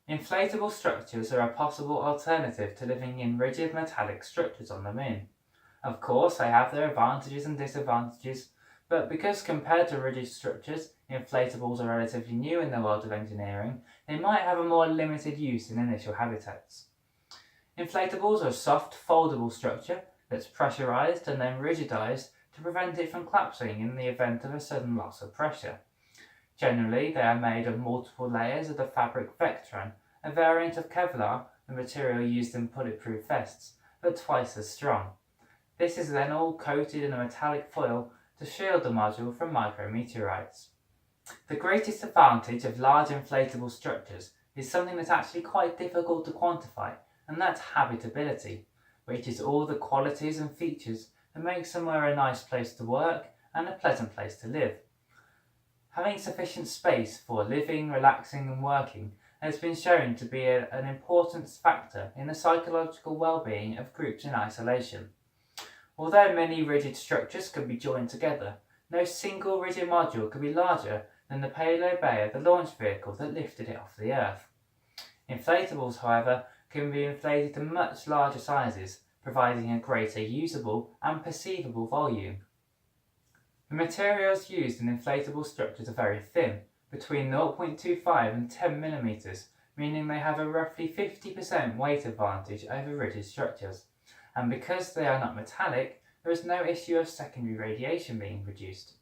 Inflatable structures are a possible alternative to living in rigid metallic structures on the Moon. Of course, they have their advantages and disadvantages, but because compared to rigid structures, inflatables are relatively new in the world of engineering, they might have a more limited use in initial habitats. Inflatables are a soft, foldable structure that's pressurized and then rigidized to prevent it from collapsing in the event of a sudden loss of pressure. Generally, they are made of multiple layers of the fabric Vectran, a variant of Kevlar, the material used in bulletproof vests, but twice as strong. This is then all coated in a metallic foil to shield the module from micrometeorites. The greatest advantage of large inflatable structures is something that's actually quite difficult to quantify, and that's habitability, which is all the qualities and features that make somewhere a nice place to work and a pleasant place to live. Having sufficient space for living, relaxing and working has been shown to be an important factor in the psychological well-being of groups in isolation. Although many rigid structures can be joined together, no single rigid module could be larger than the payload bay of the launch vehicle that lifted it off the Earth. Inflatables, however, can be inflated to much larger sizes, providing a greater usable and perceivable volume. The materials used in inflatable structures are very thin, between 0.25 and 10 mm, meaning they have a roughly 50% weight advantage over rigid structures. And because they are not metallic, there is no issue of secondary radiation being produced.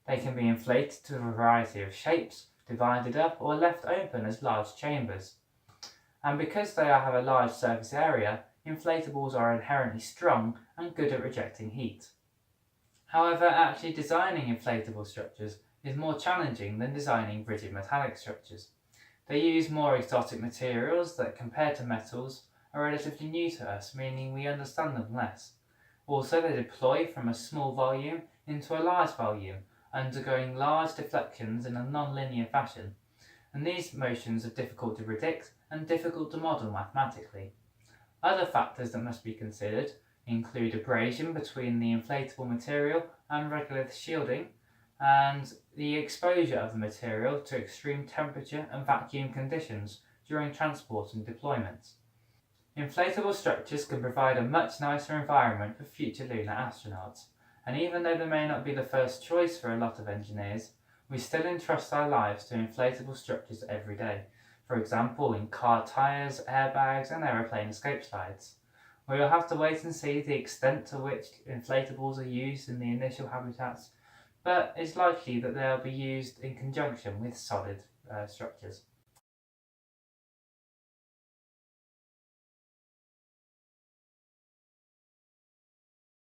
They can be inflated to a variety of shapes, divided up or left open as large chambers. And because they have a large surface area, inflatables are inherently strong and good at rejecting heat. However, actually designing inflatable structures is more challenging than designing rigid metallic structures. They use more exotic materials that, compared to metals, are relatively new to us, meaning we understand them less. Also, they deploy from a small volume into a large volume, undergoing large deflections in a non-linear fashion, and these motions are difficult to predict and difficult to model mathematically. Other factors that must be considered include abrasion between the inflatable material and regolith shielding, and the exposure of the material to extreme temperature and vacuum conditions during transport and deployment. Inflatable structures can provide a much nicer environment for future lunar astronauts, and even though they may not be the first choice for a lot of engineers, we still entrust our lives to inflatable structures every day, for example in car tyres, airbags and aeroplane escape slides. We will have to wait and see the extent to which inflatables are used in the initial habitats, but it's likely that they'll be used in conjunction with solid structures.